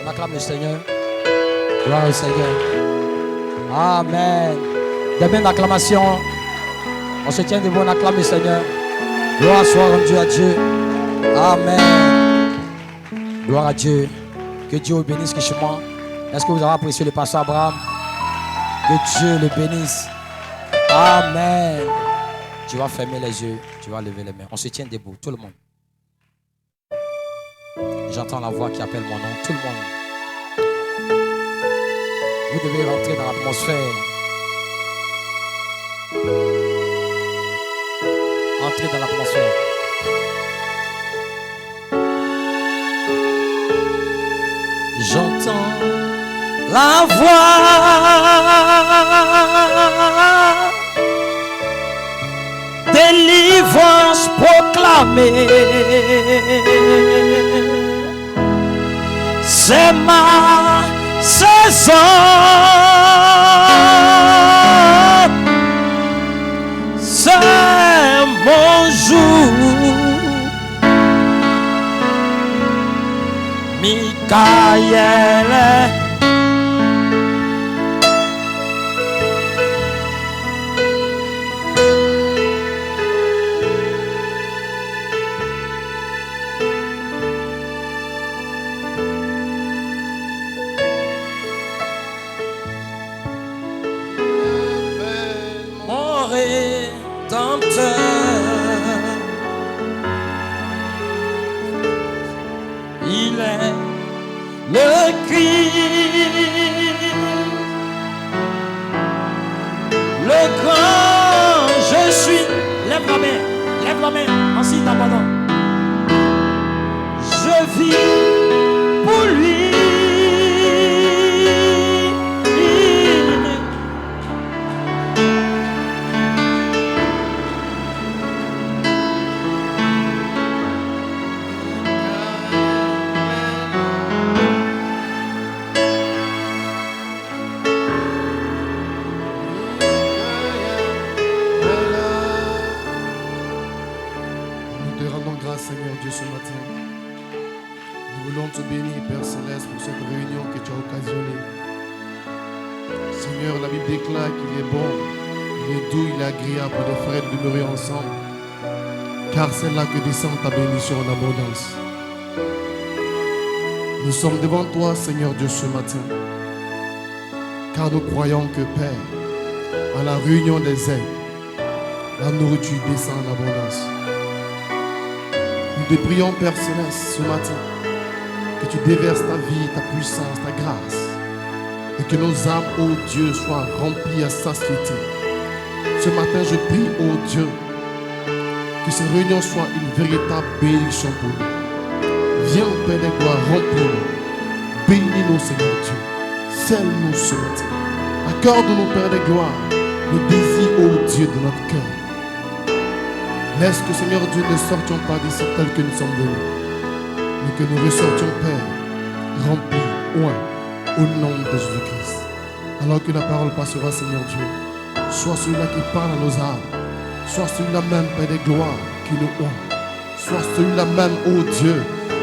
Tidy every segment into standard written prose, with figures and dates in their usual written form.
On acclame le Seigneur. Gloire au Seigneur. Amen. Des mains d'acclamation. On se tient debout, on acclame le Seigneur. Gloire soit rendue à Dieu. Amen. Gloire à Dieu. Que Dieu le bénisse richement. Est-ce que vous avez apprécié le pasteur Abraham? Que Dieu le bénisse. Amen. Tu vas fermer les yeux. Tu vas lever les mains. On se tient debout, tout le monde. J'entends la voix qui appelle mon nom. Tout le monde. Vous devez rentrer dans l'atmosphère. Entrez dans l'atmosphère. J'entends la voix, délivrance proclamée. C'est ma saison. C'est mon jour. Michael. Mon rédempteur. Il est le Christ, le grand je suis. Lève la main, en signe d'abandon. Je vis pour lui. Seigneur Dieu, ce matin, nous voulons te bénir, Père Céleste, pour cette réunion que tu as occasionnée. Seigneur, la Bible déclare qu'il est bon, il est doux, il est agréable pour les frères de demeurer ensemble, car c'est là que descend ta bénédiction en abondance. Nous sommes devant toi, Seigneur Dieu, ce matin, car nous croyons que, Père, à la réunion des aigles, la nourriture descend en abondance. Nous te prions, Père Céleste, ce matin, que tu déverses ta vie, ta puissance, ta grâce, et que nos âmes, ô Dieu, soient remplies à satiété. Ce matin, je prie, ô Dieu, que ces réunions soient une véritable bénédiction pour nous. Viens, Père des gloires, remplis-nous. Bénis-nous, Seigneur Dieu. Scelle-nous ce matin. Accorde-nous, Père des gloires, le désir, ô Dieu, de notre cœur. Laisse que, Seigneur Dieu, ne sortions pas d'ici tel que nous sommes venus, mais que nous ressortions, Père, remplis, oint, au nom de Jésus-Christ. Alors que la parole passera, Seigneur Dieu, sois celui-là qui parle à nos âmes, sois celui-là même, Père des gloires, qui nous oint, sois celui-là même, ô Dieu,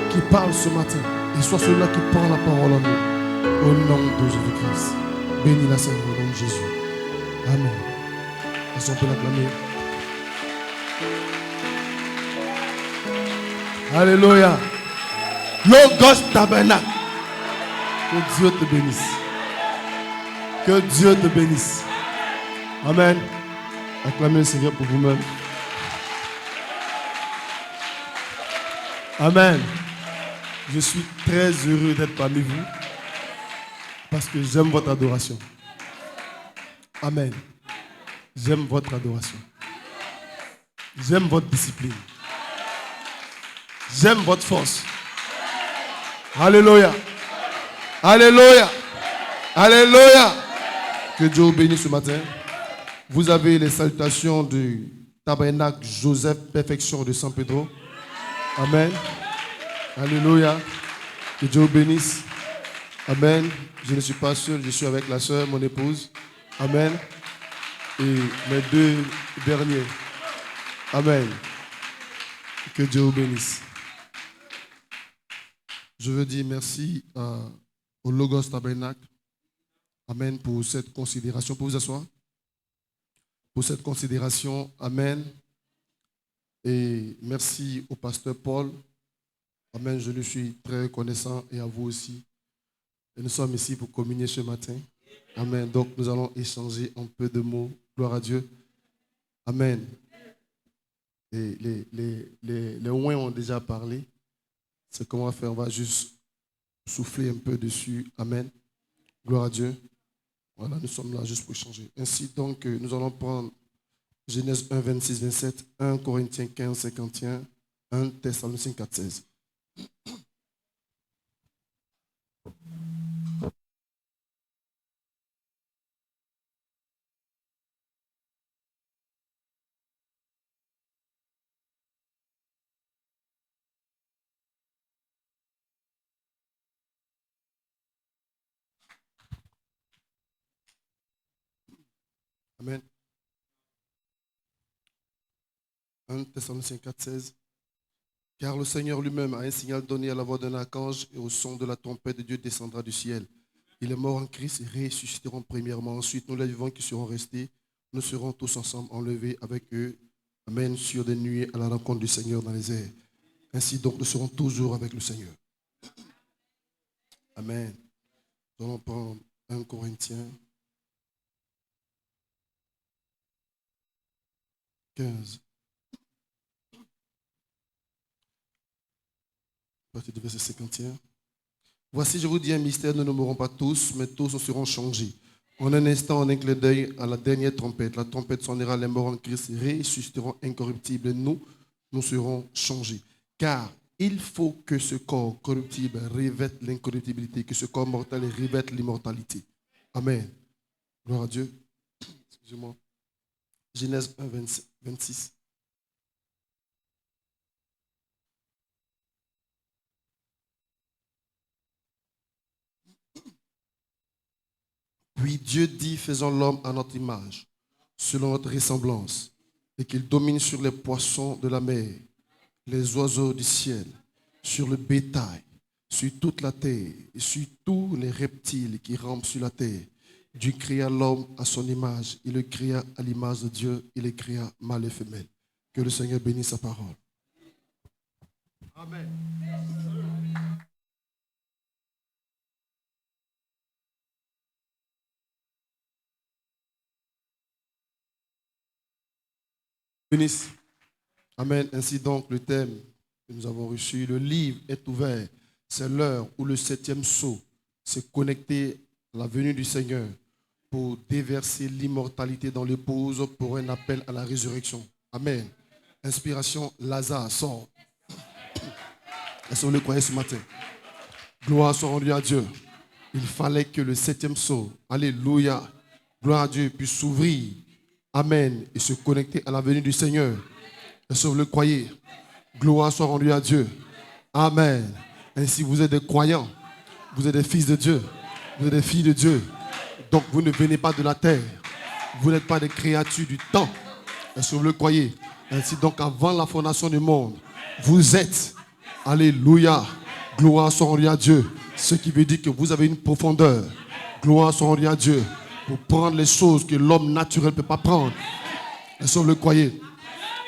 qui parle ce matin, et sois celui-là qui prend la parole en nous, au nom de Jésus-Christ. Bénis la Seigneur, au nom de Jésus. Amen. Est-ce qu'on peut l'acclamer? Alléluia. Logos Tabernacle. Que Dieu te bénisse. Que Dieu te bénisse. Amen. Acclamez le Seigneur pour vous-même. Amen. Je suis très heureux d'être parmi vous parce que j'aime votre adoration. Amen. J'aime votre adoration. J'aime votre discipline. J'aime votre force. Alléluia. Alléluia. Alléluia. Que Dieu vous bénisse ce matin. Vous avez les salutations du tabernacle Joseph Perfection de San Pedro. Amen. Alléluia. Que Dieu vous bénisse. Amen. Je ne suis pas seul, je suis avec la sœur, mon épouse. Amen. Et mes deux derniers. Amen. Que Dieu vous bénisse. Je veux dire merci à au Logos Tabernacle. Amen pour cette considération. Pour vous asseoir. Pour cette considération. Amen. Et merci au pasteur Paul. Amen. Je lui suis très reconnaissant et à vous aussi. Et nous sommes ici pour communier ce matin. Amen. Donc nous allons échanger un peu de mots. Gloire à Dieu. Amen. Et les ouins ont déjà parlé. C'est comment on va faire. On va juste souffler un peu dessus. Amen. Gloire à Dieu. Voilà, nous sommes là juste pour échanger. Ainsi donc, nous allons prendre Genèse 1, 26, 27, 1 Corinthiens 15, 51, 1 Thessaloniciens 4, 16. Amen. 1 Thessaloniciens 4, 16. Car le Seigneur lui-même a un signal donné à la voix d'un archange et au son de la trompette de Dieu descendra du ciel. Il est mort en Christ et ressusciteront premièrement. Ensuite, nous les vivants qui serons restés, nous serons tous ensemble enlevés avec eux. Amen. Sur des nuées à la rencontre du Seigneur dans les airs. Ainsi donc, nous serons toujours avec le Seigneur. Amen. Nous allons prendre 1 Corinthiens 15. À partir du verset 51. Voici, je vous dis un mystère, nous ne mourrons pas tous, mais tous nous serons changés. En un instant, en un clin d'œil, à la dernière trompette. La trompette sonnera, les morts en Christ ressusciteront incorruptibles. Et nous serons changés. Car il faut que ce corps corruptible revête l'incorruptibilité, que ce corps mortel revête l'immortalité. Amen. Gloire à Dieu. Excusez-moi. Genèse 1, 26. Puis Dieu dit, faisons l'homme à notre image, selon notre ressemblance, et qu'il domine sur les poissons de la mer, les oiseaux du ciel, sur le bétail, sur toute la terre, et sur tous les reptiles qui rampent sur la terre. Dieu créa l'homme à son image. Il le créa à l'image de Dieu. Il le créa mâle et femelle. Que le Seigneur bénisse sa parole. Amen. Bénisse. Amen. Ainsi donc, le thème que nous avons reçu, le livre est ouvert. C'est l'heure où le 7e sceau s'est connecté à la venue du Seigneur pour déverser l'immortalité dans l'épouse pour un appel à la résurrection. Amen. Inspiration, Lazare sort. Est-ce que vous le croyez ce matin? Gloire soit rendue à Dieu. Il fallait que le 7e sceau, alléluia, gloire à Dieu, puisse s'ouvrir. Amen. Et se connecter à la venue du Seigneur. Est-ce que vous le croyez? Gloire soit rendue à Dieu. Amen. Ainsi, vous êtes des croyants. Vous êtes des fils de Dieu. Vous êtes des filles de Dieu. Donc, vous ne venez pas de la terre. Vous n'êtes pas des créatures du temps. Est-ce que vous le croyez? Ainsi, donc, avant la fondation du monde, vous êtes, alléluia, gloire soit rendue à Dieu. Ce qui veut dire que vous avez une profondeur. Gloire soit rendue à Dieu. Pour prendre les choses que l'homme naturel ne peut pas prendre. Est-ce que vous le croyez?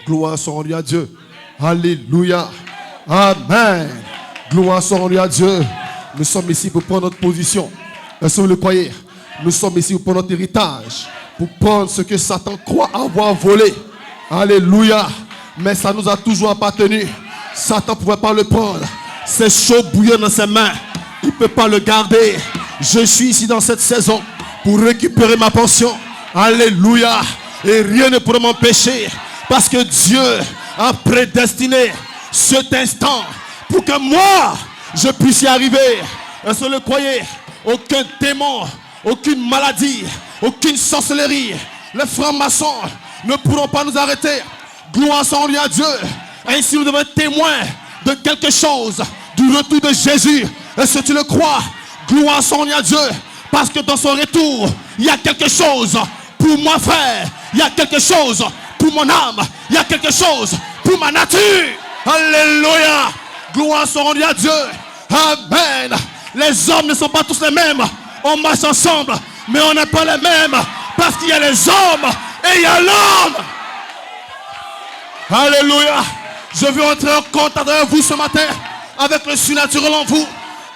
Gloire soit rendue à Dieu. Alléluia. Amen. Gloire soit rendue à Dieu. Nous sommes ici pour prendre notre position. Est-ce que vous le croyez? Nous sommes ici pour prendre notre héritage. Pour prendre ce que Satan croit avoir volé. Alléluia. Mais ça nous a toujours appartenu. Satan ne pouvait pas le prendre. C'est chaud bouillant dans ses mains. Il ne peut pas le garder. Je suis ici dans cette saison pour récupérer ma pension. Alléluia. Et rien ne pourra m'empêcher. Parce que Dieu a prédestiné cet instant pour que moi, je puisse y arriver. Est-ce que vous le croyez? Aucun démon, aucune maladie, aucune sorcellerie, les francs-maçons ne pourront pas nous arrêter. Gloire soit rendue à Dieu. Ainsi nous devons être témoins de quelque chose, du retour de Jésus. Est-ce que tu le crois? Gloire soit rendue à Dieu. Parce que dans son retour, il y a quelque chose pour moi, frère. Il y a quelque chose pour mon âme. Il y a quelque chose pour ma nature. Alléluia. Gloire soit rendue à Dieu. Amen. Les hommes ne sont pas tous les mêmes. On marche ensemble, mais on n'est pas les mêmes. Parce qu'il y a les hommes et il y a l'homme. Alléluia. Je veux entrer en contact avec vous ce matin, avec le surnaturel en vous.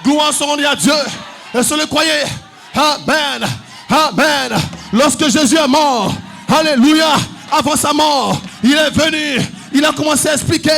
Gloire son nom à Dieu. Et si vous le croyez, amen, amen. Lorsque Jésus est mort, alléluia, avant sa mort, il est venu, il a commencé à expliquer,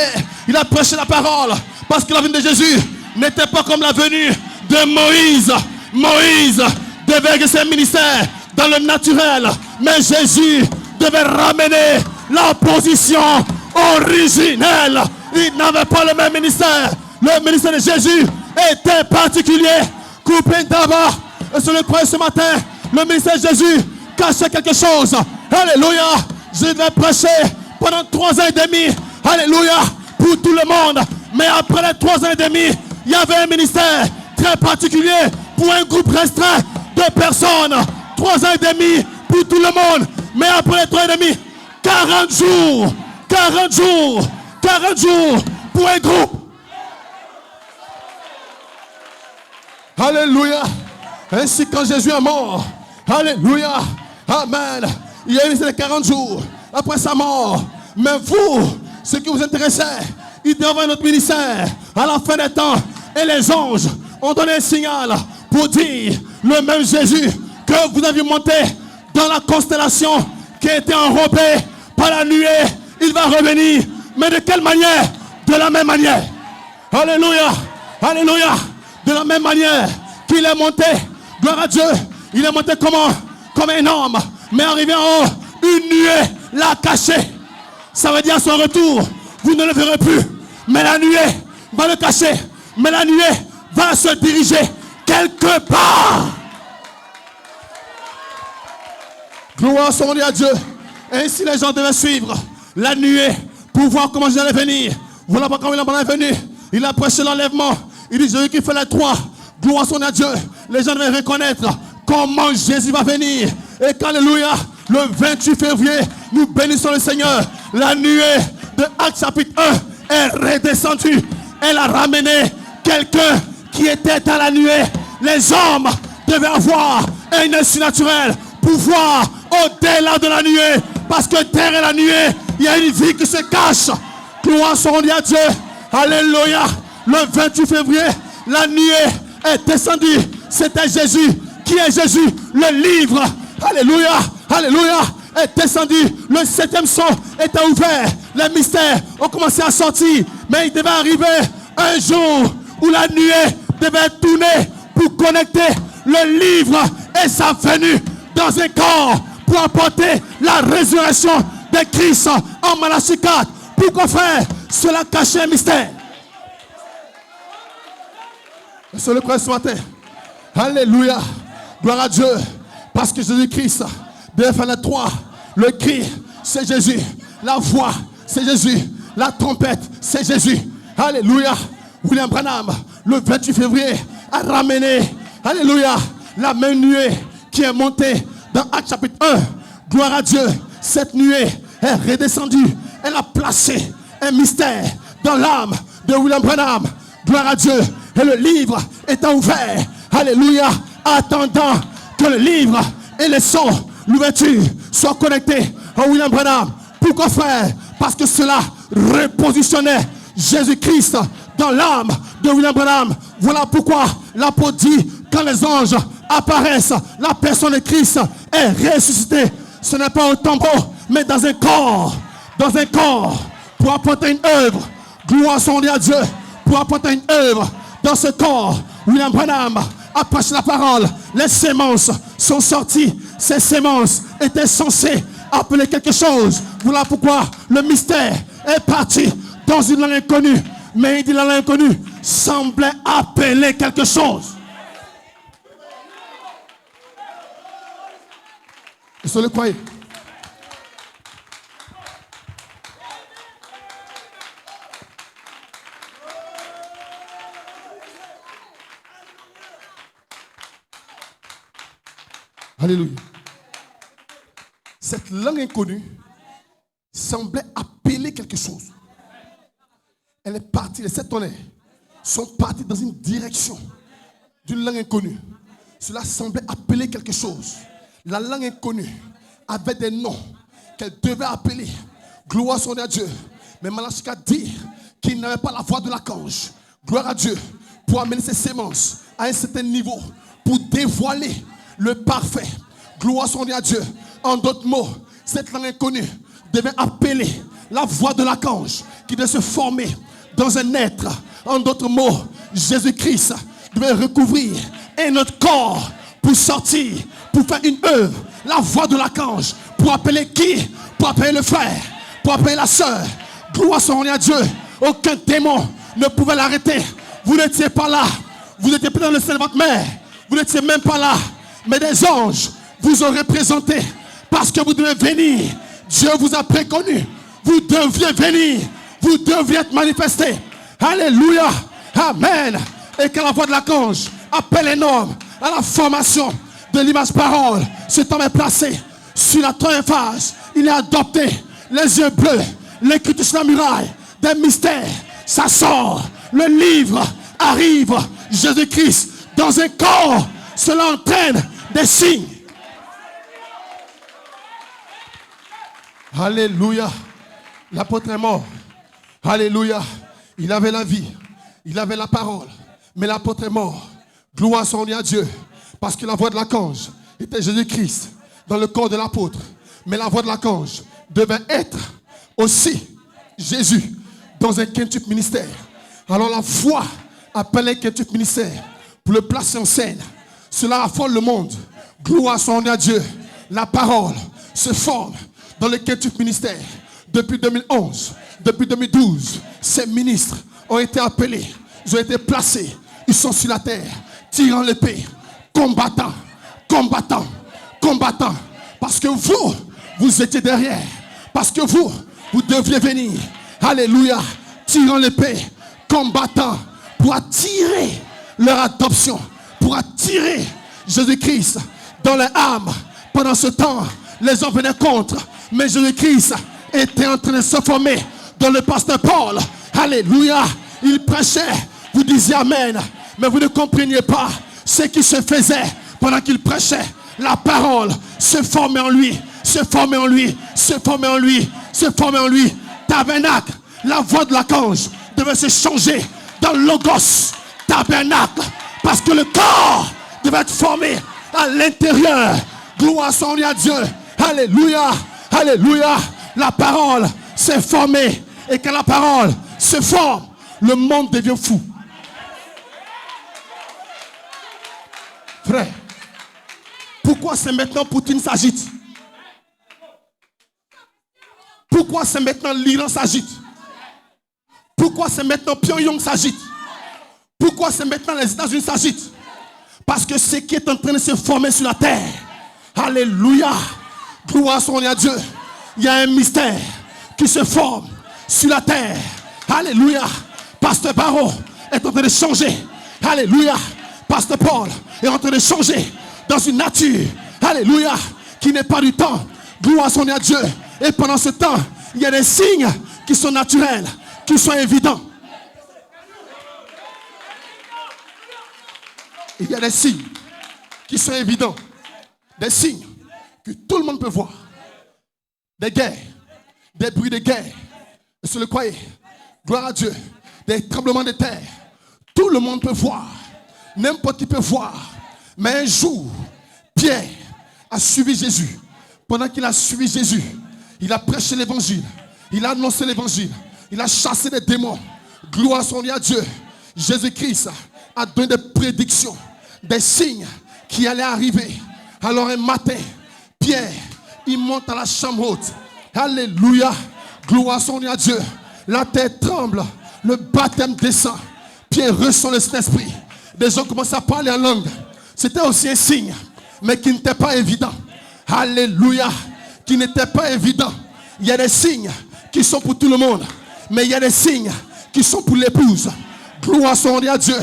il a prêché la parole. Parce que la venue de Jésus n'était pas comme la venue de Moïse. Moïse devait exercer un ministère dans le naturel, mais Jésus devait ramener la position originelle. Il n'avait pas le même ministère. Le ministère de Jésus était particulier. Coupé d'abord. Et sur le croix ce matin, le ministère de Jésus cachait quelque chose. Alléluia. Je devais prêcher pendant 3 ans et demi. Alléluia. Pour tout le monde. Mais après les 3 ans et demi, il y avait un ministère très particulier pour un groupe restreint de personnes. 3 ans et demi pour tout le monde. Mais après les 3 ans et demi, 40 jours. 40 jours. 40 jours pour un groupe. Alléluia. Ainsi quand Jésus est mort. Alléluia. Amen. Il y a eu 40 jours après sa mort. Mais vous, ce qui vous intéressait, il devait avoir notre ministère à la fin des temps. Et les anges ont donné un signal pour dire le même Jésus que vous aviez monté dans la constellation qui a été enrobée par la nuée. Il va revenir. Mais de quelle manière? De la même manière. Alléluia. Alléluia. De la même manière qu'il est monté. Gloire à Dieu. Il est monté comment? Comme un homme. Mais arrivé en haut, une nuée l'a caché. Ça veut dire à son retour, vous ne le verrez plus. Mais la nuée va le cacher. Mais la nuée va se diriger quelque part. Gloire son nom à Dieu. Ainsi les gens devaient suivre la nuée pour voir comment Jésus allait venir. Voilà pourquoi il est venu. Il a prêché l'enlèvement. Il dit Jésus qui fait les 3. Gloire son nom à Dieu. Les gens devaient reconnaître comment Jésus va venir. Et qu'alléluia, le 28 février, nous bénissons le Seigneur. La nuée de Actes chapitre 1 est redescendue. Elle a ramené quelqu'un qui était dans la nuée. Les hommes devaient avoir un œil surnaturel pour voir au-delà de la nuée. Parce que derrière la nuée, il y a une vie qui se cache. Gloire son nom à Dieu. Alléluia. Le 28 février, la nuée est descendue. C'était Jésus. Qui est Jésus? Le livre. Alléluia. Alléluia. Est descendu. Le 7e son était ouvert. Les mystères ont commencé à sortir. Mais il devait arriver un jour où la nuée devait tourner pour connecter le livre et sa venue dans un corps pour apporter la résurrection de Christ en Malachie 4. Pourquoi faire? Cela cachait un mystère. C'est le croix ce matin. Alléluia. Gloire à Dieu. Parce que Jésus-Christ devait faire les 3. Le cri, c'est Jésus. La voix, c'est Jésus. La trompette, c'est Jésus. Alléluia. William Branham, le 28 février, a ramené, alléluia, la même nuée qui est montée dans Actes chapitre 1. Gloire à Dieu. Cette nuée est redescendue. Elle a placé un mystère dans l'âme de William Branham. Gloire à Dieu. Et le livre est ouvert. Alléluia. Attendant que le livre et le son, l'ouverture, soient connectés à William Branham. Pourquoi faire? Parce que cela repositionnait Jésus-Christ dans l'âme de William Branham. Voilà pourquoi l'apôtre dit, quand les anges apparaissent, la personne de Christ est ressuscitée. Ce n'est pas au tombeau, mais dans un corps. Dans un corps. Pour apporter une œuvre. Gloire son nom à Dieu. Pour apporter une œuvre dans ce corps. William Branham a prêché la parole. Les sémences sont sorties. Ces sémences étaient censées appeler quelque chose. Voilà pourquoi le mystère est parti dans une langue inconnue. Mais il dit la langue inconnue semblait appeler quelque chose. Est-ce que vous le croyez? Alléluia. Cette langue inconnue semblait appeler quelque chose. Elle est partie, les 7 tonnerres sont partis dans une direction d'une langue inconnue. Cela semblait appeler quelque chose. La langue inconnue avait des noms qu'elle devait appeler. Gloire soit à Dieu. Mais Malachie a dit qu'il n'avait pas la voix de l'archange. Gloire à Dieu. Pour amener ses sémences à un certain niveau. Pour dévoiler le parfait. Gloire soit à Dieu. En d'autres mots, cette langue inconnue devait appeler la voix de l'archange qui devait se former dans un être. En d'autres mots, Jésus-Christ devait recouvrir un autre corps pour sortir, pour faire une œuvre. La voix de l'archange pour appeler qui? Pour appeler le frère, pour appeler la soeur. Gloire soit à Dieu. Aucun démon ne pouvait l'arrêter. Vous n'étiez pas là. Vous n'étiez pas dans le sein de votre mère. Vous n'étiez même pas là. Mais des anges vous ont représenté. Parce que vous devez venir. Dieu vous a préconnu. Vous deviez venir. Vous deviez être manifesté. Alléluia. Amen. Et que la voix de l'archange appelle un homme à la formation de l'image parole. Cet homme est placé sur la troisième phase. Il est adopté. Les yeux bleus. L'écriture sur la muraille. Des mystères. Ça sort. Le livre arrive. Jésus-Christ dans un corps. Cela entraîne des signes. Alléluia. L'apôtre est mort. Alléluia. Il avait la vie. Il avait la parole. Mais l'apôtre est mort. Gloire soit à Dieu. Parce que la voix de l'archange était Jésus-Christ dans le corps de l'apôtre. Mais la voix de l'archange devait être aussi Jésus dans un quintuple ministère. Alors la voix appelle un quintuple ministère pour le placer en scène. Cela affole le monde. Gloire soit à Dieu. La parole se forme dans le quintuple ministère. Depuis 2011, depuis 2012, ces ministres ont été appelés. Ils ont été placés. Ils sont sur la terre, tirant l'épée, combattant, combattant, combattant. Parce que vous étiez derrière. Parce que vous deviez venir. Alléluia. Tirant l'épée, combattant pour attirer leur adoption, pour attirer Jésus-Christ dans les âmes. Pendant ce temps, les hommes venaient contre, mais Jésus-Christ était en train de se former dans le pasteur Paul. Alléluia. Il prêchait. Vous disiez Amen. Mais vous ne compreniez pas ce qui se faisait pendant qu'il prêchait. La parole se formait en lui. Se formait en lui. Se formait en lui. Se formait en lui. Tabernacle. La voix de l'archange devait se changer dans le logos. Tabernacle. Parce que le corps devait être formé à l'intérieur. Gloire soit à Dieu. Alléluia. Alléluia. La parole s'est formée. Et quand la parole se forme, le monde devient fou. Frère, pourquoi c'est maintenant Poutine s'agite? Pourquoi c'est maintenant l'Iran s'agite? Pourquoi c'est maintenant Pyongyang s'agite? Pourquoi c'est maintenant les États-Unis s'agitent? Parce que ce qui est en train de se former sur la terre. Alléluia. Gloire soit à Dieu. Il y a un mystère qui se forme sur la terre. Alléluia. Pasteur Barreau est en train de changer. Alléluia. Pasteur Paul est en train de changer dans une nature. Alléluia. Qui n'est pas du temps. Gloire soit à Dieu. Et pendant ce temps, il y a des signes qui sont naturels, qui sont évidents. Il y a des signes qui sont évidents. Des signes que tout le monde peut voir. Des guerres, des bruits de guerre. Est-ce que vous le croyez? Gloire à Dieu. Des tremblements de terre. Tout le monde peut voir. N'importe qui peut voir. Mais un jour, Pierre a suivi Jésus. Pendant qu'il a suivi Jésus, il a prêché l'évangile. Il a annoncé l'évangile. Il a chassé des démons. Gloire soit à Dieu. Jésus-Christ a donné des prédictions, des signes qui allaient arriver. Alors un matin, Pierre, il monte à la chambre haute. Alléluia. Gloire soit à Dieu. La terre tremble. Le baptême descend. Pierre ressent le Saint-Esprit. Des gens commencent à parler en langue. C'était aussi un signe, mais qui n'était pas évident. Alléluia. Qui n'était pas évident. Il y a des signes qui sont pour tout le monde, mais il y a des signes qui sont pour l'épouse. Gloire soit à Dieu.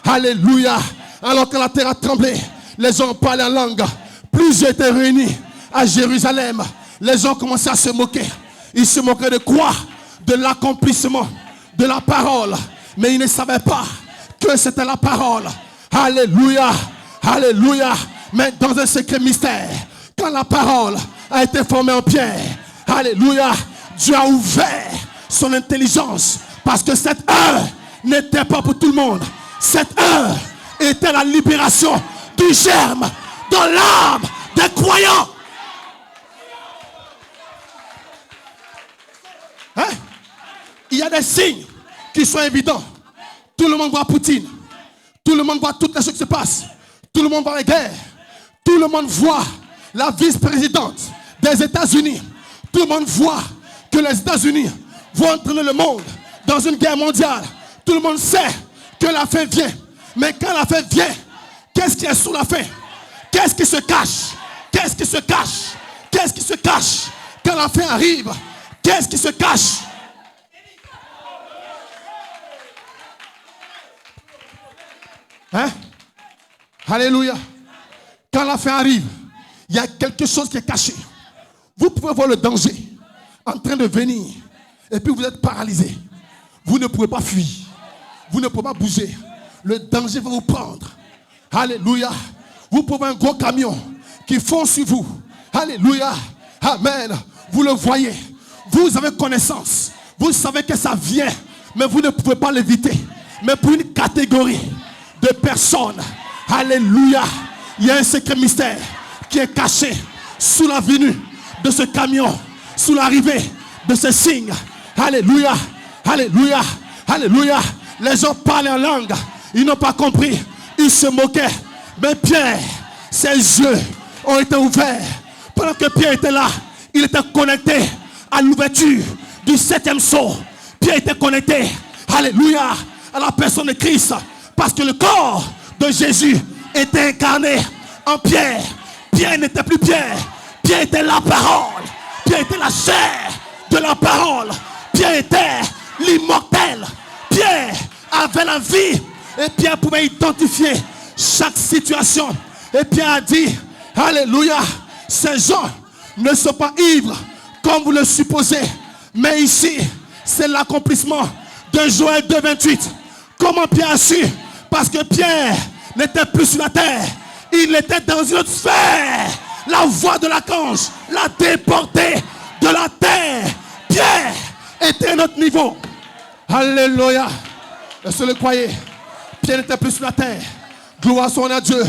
Alléluia. Alors que la terre a tremblé, les gens parlaient en langue. Plusieurs étaient réunis à Jérusalem. Les gens commençaient à se moquer. Ils se moquaient de quoi? De l'accomplissement de la parole. Mais ils ne savaient pas que c'était la parole. Alléluia. Alléluia. Mais dans un secret mystère, quand la parole a été formée en pierre, alléluia, Dieu a ouvert son intelligence parce que cette heure n'était pas pour tout le monde. Cette heure était la libération du germe dans l'âme des croyants. Hein? Il y a des signes qui sont évidents. Tout le monde voit Poutine. Tout le monde voit toutes les choses qui se passent. Tout le monde voit les guerres. Tout le monde voit la vice-présidente des États-Unis. Tout le monde voit que les États-Unis vont entraîner le monde dans une guerre mondiale. Tout le monde sait que la fin vient. Mais quand la fin vient, qu'est-ce qui est sous la fin? Qu'est-ce qui se cache? Qu'est-ce qui se cache? Qu'est-ce qui se cache? Quand la fin arrive, qu'est-ce qui se cache? Hein? Alléluia. Quand la fin arrive, il y a quelque chose qui est caché. Vous pouvez voir le danger en train de venir et puis vous êtes paralysé. Vous ne pouvez pas fuir. Vous ne pouvez pas bouger. Le danger va vous prendre. Alléluia. Vous pouvez voir un gros camion qui fonce sur vous. Alléluia. Amen. Vous le voyez. Vous avez connaissance. Vous savez que ça vient. Mais vous ne pouvez pas l'éviter. Mais pour une catégorie de personnes. Alléluia. Il y a un secret mystère qui est caché sous la venue de ce camion. Sous l'arrivée de ce signe. Alléluia. Alléluia. Alléluia. Les gens parlaient en langue. Ils n'ont pas compris. Ils se moquaient. Mais Pierre, ses yeux ont été ouverts. Pendant que Pierre était là, il était connecté à l'ouverture du 7e sceau. Pierre était connecté, alléluia, à la personne de Christ. Parce que le corps de Jésus était incarné en Pierre. Pierre n'était plus Pierre. Pierre était la parole. Pierre était la chair de la parole. Pierre était l'immortel. Pierre avait la vie. Et Pierre pouvait identifier chaque situation. Et Pierre a dit, alléluia, ces gens ne sont pas ivres comme vous le supposez. Mais ici, c'est l'accomplissement de Joël 2,28. Comment Pierre a su? Parce que Pierre n'était plus sur la terre. Il était dans une autre sphère. La voix de l'archange l'a déporté de la terre. Pierre était à un autre niveau. Alléluia. Est-ce que vous le croyez? Pierre n'était plus sur la terre. Gloire soit à Dieu.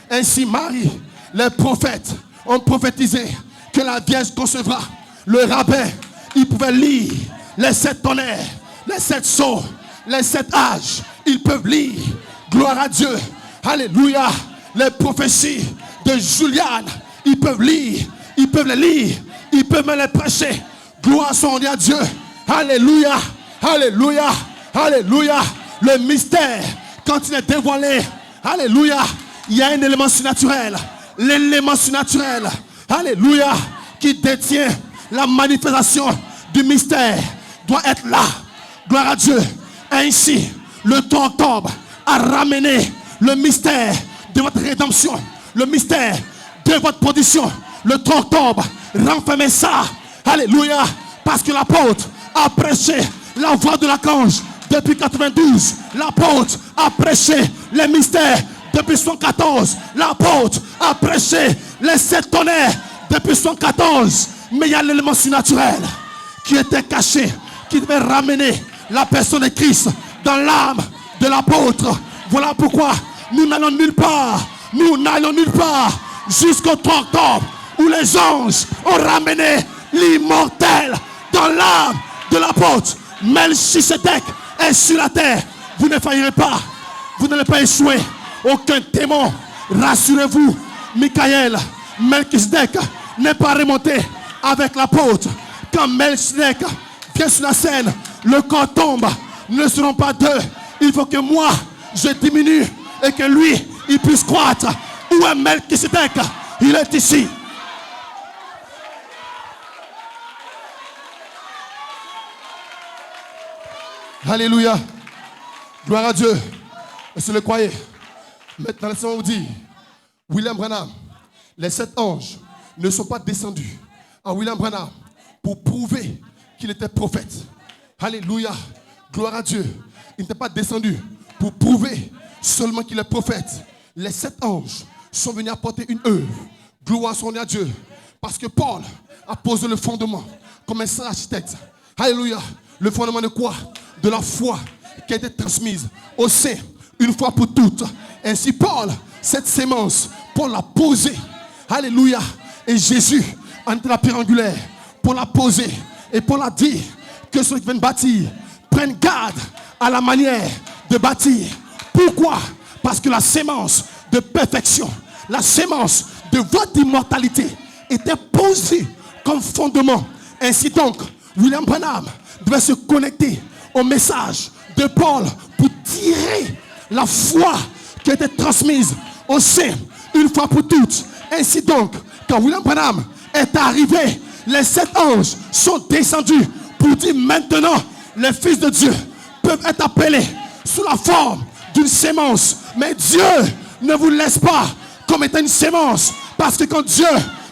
Ainsi Marie, les prophètes ont prophétisé que la Vierge concevra. Le rabbin, il pouvait lire les 7 tonnerres, les 7 sceaux, les 7 âges. Ils peuvent lire. Gloire à Dieu. Alléluia. Les prophéties de Juliane, ils peuvent lire. Ils peuvent les lire. Ils peuvent même les prêcher. Gloire soit à Dieu. Alléluia. Alléluia. Alléluia. Le mystère, quand il est dévoilé, alléluia, il y a un élément surnaturel. L'élément surnaturel, alléluia, qui détient la manifestation du mystère, doit être là. Gloire à Dieu. Ainsi, le 3 octobre a ramené le mystère de votre rédemption, le mystère de votre production. Le 3 octobre, renfermez ça. Alléluia. Parce que l'apôtre a prêché la voix de l'archange depuis 92. L'apôtre a prêché les mystères depuis 114. L'apôtre a prêché les 7 tonnerres depuis 114. Mais il y a l'élément surnaturel qui était caché, qui devait ramener la personne de Christ dans l'âme de l'apôtre. Voilà pourquoi nous n'allons nulle part. Nous n'allons nulle part jusqu'au 3 octobre où les anges ont ramené l'immortel dans l'âme de l'apôtre. Melchisedec est sur la terre. Vous ne faillirez pas. Vous n'allez pas échouer. Aucun démon. Rassurez-vous. Michael, Melchisedec n'est pas remonté avec l'apôtre. Quand Melchisedec vient sur la scène, le corps tombe. Ne seront pas deux. Il faut que moi, je diminue et que lui, il puisse croître. Où est Melchisedec? Il est ici. Alléluia. Gloire à Dieu. Est-ce que vous le croyez? Maintenant, laissez-moi vous dire, William Branham, les 7 anges ne sont pas descendus à William Branham pour prouver qu'il était prophète. Alléluia. Gloire à Dieu. Il n'était pas descendu pour prouver seulement qu'il est prophète. Les 7 anges sont venus apporter une œuvre. Gloire soit à Dieu. Parce que Paul a posé le fondement comme un saint architecte. Alléluia. Le fondement de quoi? De la foi qui a été transmise au sein une fois pour toutes. Ainsi Paul, cette sémence, Paul l'a posée. Alléluia. Et Jésus, en était la pierre angulaire, pour la poser. Et Paul a dit que ceux qui viennent bâtir prennent garde à la manière de bâtir. Pourquoi? Parce que la sémence de perfection, la sémence de votre immortalité était posée comme fondement. Ainsi donc, William Branham devait se connecter au message de Paul pour tirer la foi qui a été transmise au sein une fois pour toutes. Ainsi donc, quand William Branham est arrivé, les 7 anges sont descendus pour dire maintenant, les fils de Dieu peuvent être appelés sous la forme d'une sémence. Mais Dieu ne vous laisse pas comme étant une sémence. Parce que quand Dieu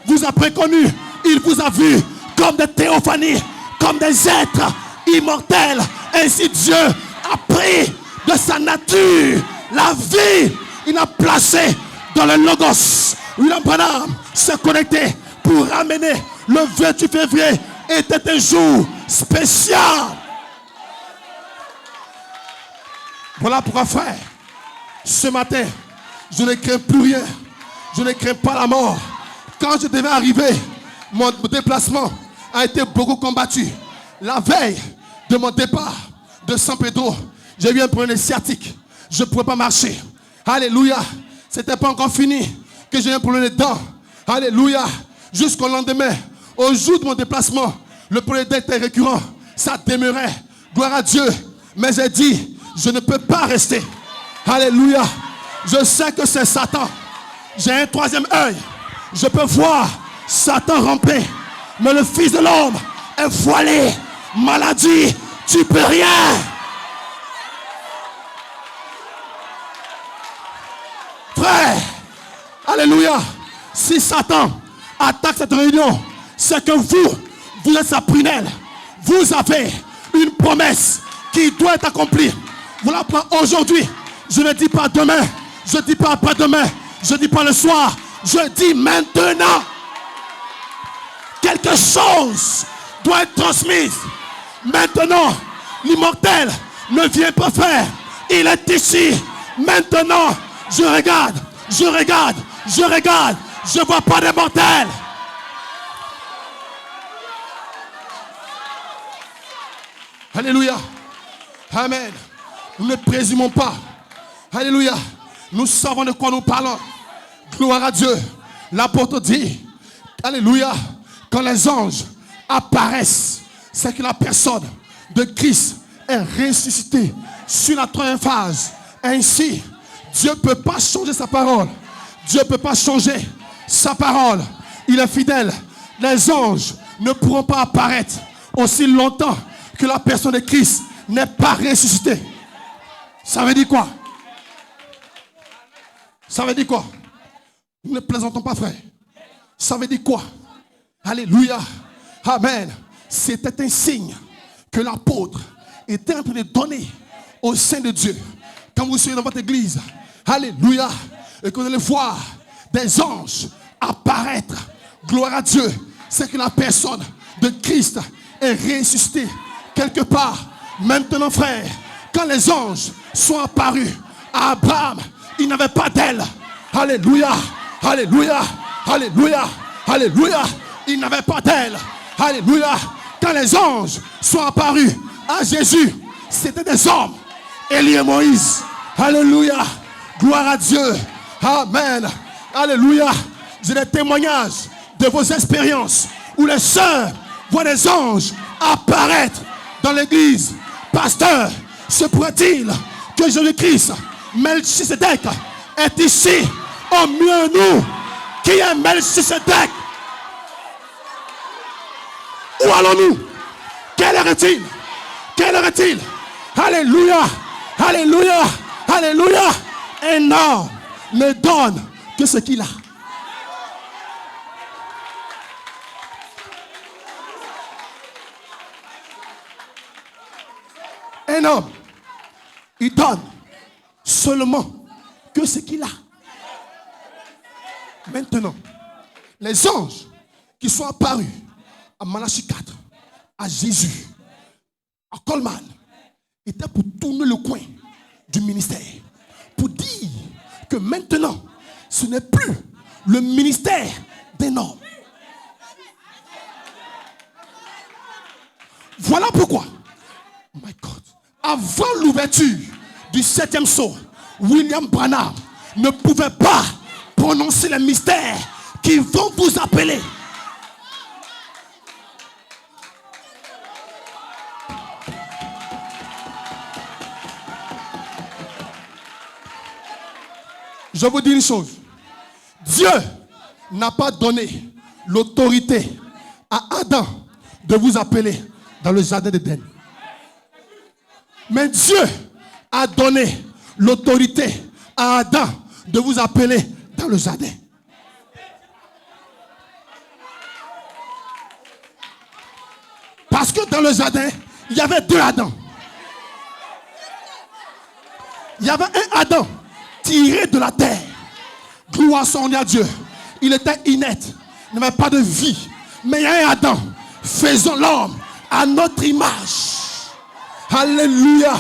vous a préconnu, il vous a vu comme des théophanies, comme des êtres immortels. Ainsi Dieu a pris de sa nature la vie. Il a placé dans le Logos. William Branham s'est connecté pour ramener le 28 février. Était un jour spécial. Voilà pourquoi, frère, ce matin, je ne crains plus rien. Je ne crains pas la mort. Quand je devais arriver, mon déplacement a été beaucoup combattu. La veille de mon départ de San Pedro, j'ai eu un problème sciatique. Je ne pouvais pas marcher. Alléluia. C'était pas encore fini que j'ai eu un problème de dents. Alléluia. Jusqu'au lendemain, au jour de mon déplacement, le problème était récurrent. Ça demeurait. Gloire à Dieu. Mais j'ai dit, je ne peux pas rester. Alléluia. Je sais que c'est Satan. J'ai un troisième œil. Je peux voir Satan ramper. Mais le Fils de l'homme est voilé. Maladie, tu peux rien. Frère, alléluia. Si Satan attaque cette réunion, c'est que vous êtes sa prunelle. Vous avez une promesse qui doit être accomplie. Vous la prenez aujourd'hui. Je ne dis pas demain. Je ne dis pas après-demain. Je ne dis pas le soir. Je dis maintenant. Quelque chose doit être transmise. Maintenant, l'immortel ne vient pas faire. Il est ici. Maintenant, je regarde. Je regarde. Je regarde. Je ne vois pas de mortel. Alléluia. Amen. Nous ne présumons pas. Alléluia. Nous savons de quoi nous parlons. Gloire à Dieu. L'apôtre dit, alléluia, quand les anges apparaissent, c'est que la personne de Christ est ressuscitée sur la troisième phase. Ainsi, Dieu ne peut pas changer sa parole. Dieu ne peut pas changer sa parole. Il est fidèle. Les anges ne pourront pas apparaître aussi longtemps que la personne de Christ n'est pas ressuscitée. Ça veut dire quoi? Ça veut dire quoi? Nous ne plaisantons pas, frère. Ça veut dire quoi? Alléluia. Amen. C'était un signe que l'apôtre était en train de donner au sein de Dieu. Quand vous serez dans votre église, alléluia, et que vous allez voir des anges apparaître, gloire à Dieu, c'est que la personne de Christ est ressuscitée quelque part. Maintenant, frère, quand les anges sont apparus à Abraham, il n'avait pas d'aile. Alléluia, alléluia, alléluia, alléluia. Il n'avait pas d'aile. Alléluia. Quand les anges sont apparus à Jésus, c'était des hommes. Élie et Moïse. Alléluia. Gloire à Dieu. Amen. Alléluia. J'ai des témoignages de vos expériences où les sœurs voient des anges apparaître dans l'église. Pasteur, se pourrait-il que Jésus-Christ, Melchisedec, est ici au milieu de nous? Qui est Melchisedec? Où allons-nous? Quelle heure est-il? Quelle heure est-il? Alléluia, alléluia, alléluia. Un homme ne donne que ce qu'il a. Un homme, il donne seulement que ce qu'il a. Maintenant, les anges qui sont apparus à Malachie 4, à Jésus, à Coleman, étaient pour tourner le coin du ministère. Pour dire que maintenant, ce n'est plus le ministère d'un homme. Voilà pourquoi, my God, avant l'ouverture du 7e sceau, William Branham ne pouvait pas prononcer les mystères qui vont vous appeler. Je vous dis une chose. Dieu n'a pas donné l'autorité à Adam de vous appeler dans le jardin d'Éden. Mais Dieu a donné l'autorité à Adam de vous appeler dans le jardin. Parce que dans le jardin, il y avait 2 Adams. Il y avait un Adam tiré de la terre. Gloire son nom à Dieu. Il était inerte. Il n'avait pas de vie. Mais il y a un Adam. Faisons l'homme à notre image. Alléluia.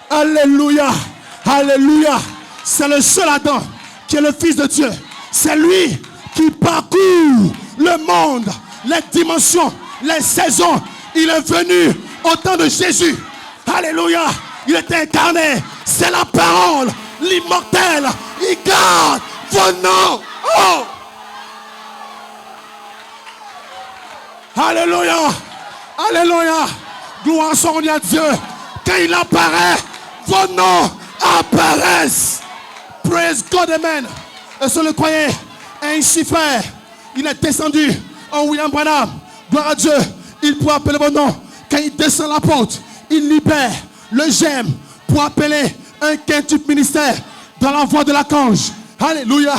Alléluia. Alléluia. C'est le seul Adam qui est le Fils de Dieu. C'est lui qui parcourt le monde, les dimensions, les saisons. Il est venu au temps de Jésus. Alléluia. Il était incarné. C'est la parole, l'immortel. Il garde vos noms. Oh. Alléluia. Alléluia. Gloire son nom à Dieu. Quand il apparaît, vos noms apparaissent. Praise God, amen. Et sur le croyez, ainsi fait, il est descendu en William Branham. Gloire à Dieu. Il peut appeler vos noms. Quand il descend la porte, il libère le gemme pour appeler un quintuple ministère dans la voix de l'archange. Alléluia.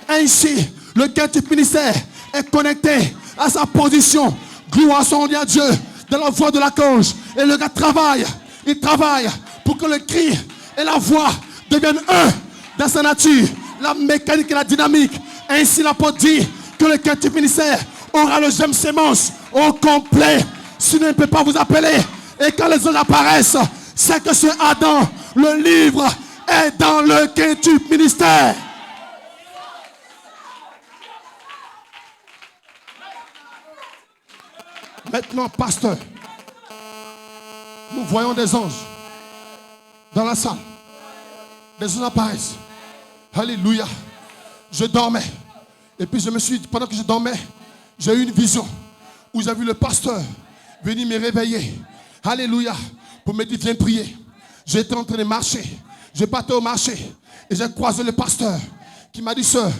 Ainsi, le quintuple ministère est connecté à sa position. Gloire son nom à Dieu dans la voix de l'archange. Et le gars travaille. Il travaille pour que le cri et la voix deviennent un dans sa nature. La mécanique et la dynamique. Ainsi, l'apôtre dit que le quintuple ministère aura le gemme sémence au complet. Sinon, il ne peut pas vous appeler. Et quand les anges apparaissent, c'est que ce Adam, le livre, est dans le quintuple ministère. Maintenant, pasteur, nous voyons des anges dans la salle. Des anges apparaissent. Alléluia. Je dormais. Et puis je me suis dit, pendant que je dormais, j'ai eu une vision où j'ai vu le pasteur venir me réveiller. Alléluia. Pour me dire, viens prier. J'étais en train de marcher. Je partais au marché. Et j'ai croisé le pasteur qui m'a dit, sœur,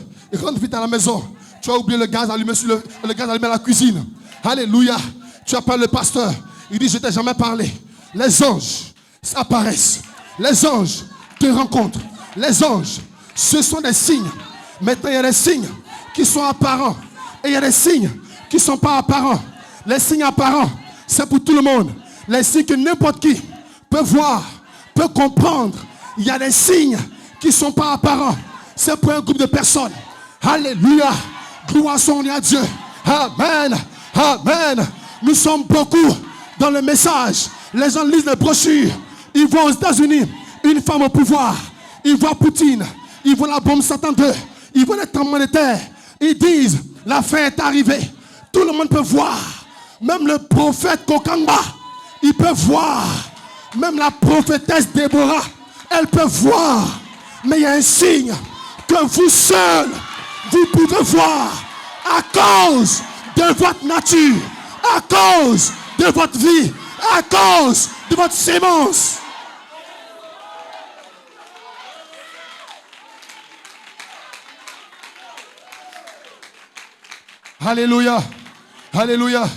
rentre vite à la maison. Tu as oublié le gaz allumé sur le gaz allumé à la cuisine. Alléluia. Tu appelles le pasteur. Il dit, je t'ai jamais parlé. Les anges apparaissent. Les anges te rencontrent. Les anges, ce sont des signes. Maintenant, il y a des signes qui sont apparents. Et il y a des signes qui ne sont pas apparents. Les signes apparents, c'est pour tout le monde. Les signes que n'importe qui peut voir, peut comprendre. Il y a des signes qui ne sont pas apparents. C'est pour un groupe de personnes. Alléluia. Gloire son nom à Dieu. Amen. Amen. Nous sommes beaucoup dans le message. Les gens lisent les brochures. Ils voient aux États-Unis une femme au pouvoir. Ils voient Poutine. Ils voient la bombe Satan 2. Ils voient les tremblements de terre. Ils disent, la fin est arrivée. Tout le monde peut voir. Même le prophète Kokamba, il peut voir. Même la prophétesse Déborah, elle peut voir. Mais il y a un signe que vous seul, vous pouvez voir. À cause de votre nature. À cause de votre vie. À cause de votre sémence. Alléluia. Alléluia.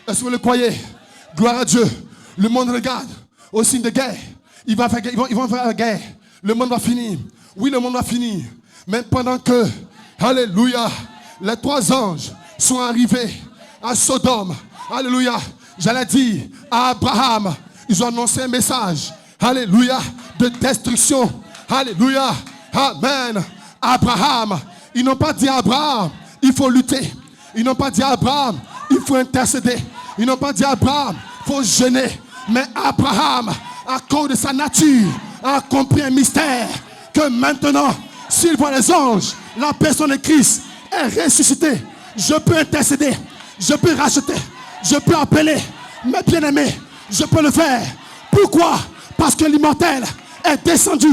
Est-ce que vous le croyez? Gloire à Dieu. Le monde regarde au signe de guerre. Ils vont faire la guerre. Le monde va finir. Oui, le monde va finir. Mais pendant que, alléluia, les 3 anges sont arrivés à Sodome. Alléluia. J'allais dire à Abraham, ils ont annoncé un message. Alléluia. De destruction. Alléluia. Amen. Abraham, ils n'ont pas dit à Abraham, il faut lutter. Ils n'ont pas dit à Abraham, il faut intercéder. Ils n'ont pas dit à Abraham, il faut jeûner. Mais Abraham, à cause de sa nature, a compris un mystère. Que maintenant, s'il voit les anges, la personne de Christ est ressuscitée. Je peux intercéder, je peux racheter, je peux appeler mes bien-aimés. Je peux le faire. Pourquoi? Parce que l'immortel est descendu.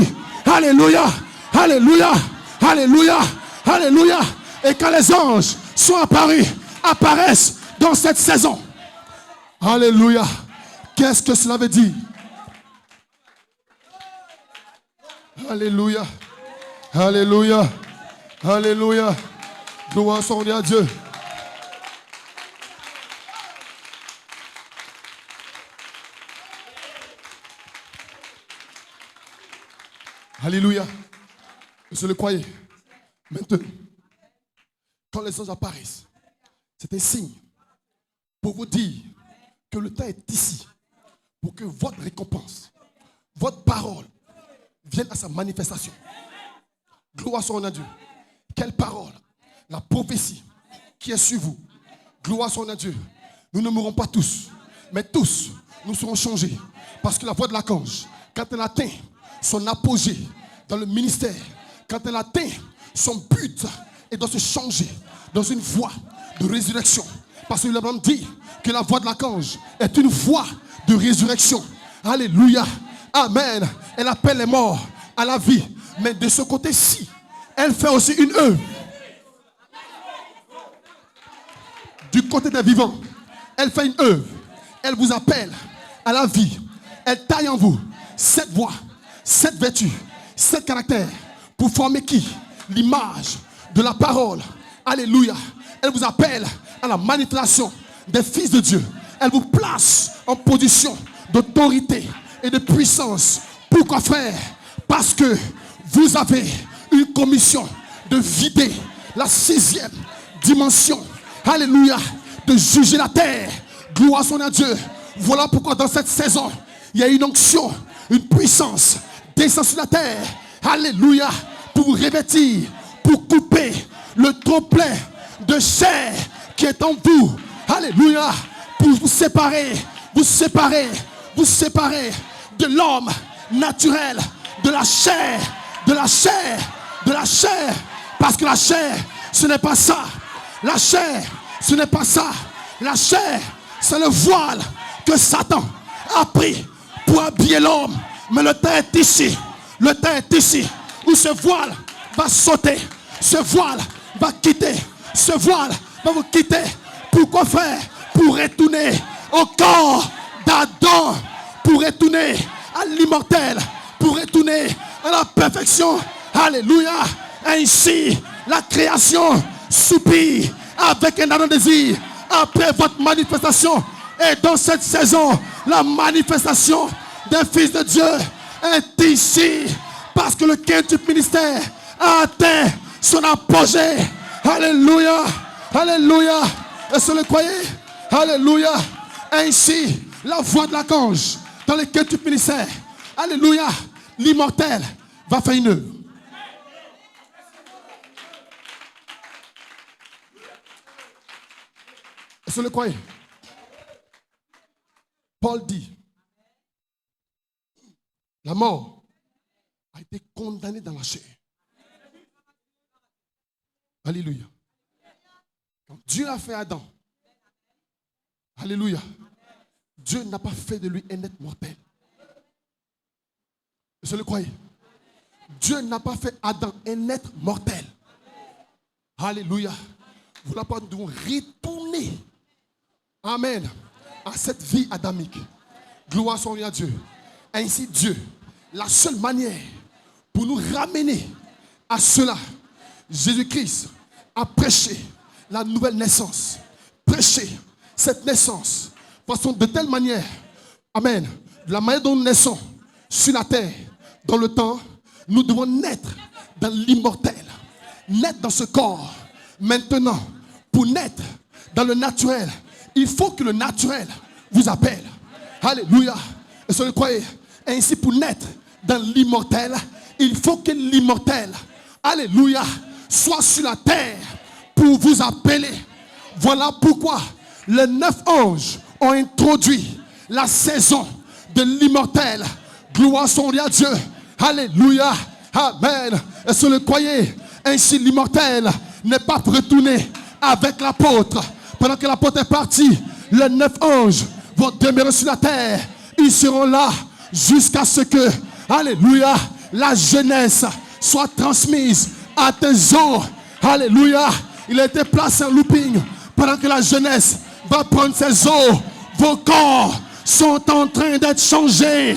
Alléluia, alléluia, alléluia, alléluia. Et quand les anges sont apparus, apparaissent dans cette saison. Alléluia. Qu'est-ce que cela veut dire? Alléluia, alléluia, alléluia. Gloire soit à Dieu. Alléluia. Je le croyais. Maintenant, quand les anges apparaissent, c'est un signe pour vous dire que le temps est ici pour que votre récompense, votre parole vienne à sa manifestation. Gloire soit à Dieu. Quelle parole? La prophétie qui est sur vous. Gloire soit à Dieu. Nous ne mourrons pas tous, mais tous, nous serons changés. Parce que la voix de l'archange, quand elle atteint son apogée dans le ministère, quand elle atteint son but, elle doit se changer dans une voie de résurrection. Parce que l'Abraham dit que la voix de l'archange est une voix de résurrection. Alléluia. Amen. Elle appelle les morts à la vie. Mais de ce côté-ci, elle fait aussi une œuvre. Du côté des vivants, elle fait une œuvre. Elle vous appelle à la vie. Elle taille en vous cette voix, cette vertu, cet caractère pour former qui? L'image de la parole. Alléluia. Elle vous appelle à la manipulation des fils de Dieu. Elle vous place en position d'autorité et de puissance. Pourquoi, frère? Parce que vous avez une commission de vider la 6e dimension. Alléluia. De juger la terre. Gloire soit à Dieu. Voilà pourquoi dans cette saison, il y a une onction, une puissance descend sur la terre. Alléluia. Pour vous revêtir, pour couper le trop-plein de chair qui est en vous. Alléluia. Pour vous séparer, vous séparer, vous séparer de l'homme naturel, de la chair, de la chair, de la chair. Parce que la chair, ce n'est pas ça. La chair, ce n'est pas ça. La chair, c'est le voile que Satan a pris pour habiller l'homme. Mais le temps est ici. Le temps est ici où ce voile va sauter. Ce voile va quitter. Ce voile va vous quitter. Pourquoi, frère? Pour retourner au corps d'Adam. Pour retourner à l'immortel. Pour retourner à la perfection. Alléluia. Ainsi, la création soupire avec un ardent désir après votre manifestation. Et dans cette saison, la manifestation des fils de Dieu est ici. Parce que le quintuple ministère a atteint son apogée. Alléluia. Alléluia. Est-ce que vous le croyez? Alléluia. Ainsi, la voix de l'archange dans le quintuple ministère. Alléluia. L'immortel va faire une œuvre. Est-ce que vous le croyez? Paul dit, la mort a été condamnée dans la chair. Alléluia. Quand Dieu a fait Adam, alléluia, Dieu n'a pas fait de lui un être mortel. Est-ce que vous le croyez? Dieu n'a pas fait Adam un être mortel. Alléluia. Voilà pourquoi nous devons retourner. Amen. À cette vie adamique. Gloire soit à Dieu. Ainsi Dieu, la seule manière pour nous ramener à cela, Jésus-Christ a prêché la nouvelle naissance. Prêché cette naissance. De telle manière, amen, de la manière dont nous naissons sur la terre, dans le temps, nous devons naître dans l'immortel. Naître dans ce corps. Maintenant, pour naître dans le naturel, il faut que le naturel vous appelle. Alléluia. Est-ce que vous le croyez? Ainsi, pour naître dans l'immortel, il faut que l'immortel, alléluia, soit sur la terre pour vous appeler. Voilà pourquoi les 9 anges ont introduit la saison de l'immortel. Gloire soit à Dieu. Alléluia. Amen. Et si vous le croyez, ainsi l'immortel n'est pas retourné avec l'apôtre. Pendant que l'apôtre est parti, les 9 anges vont demeurer sur la terre. Ils seront là jusqu'à ce que, alléluia, la jeunesse soit transmise à tes os. Alléluia. Il a été placé en looping pendant que la jeunesse va prendre ses os. Vos corps sont en train d'être changés.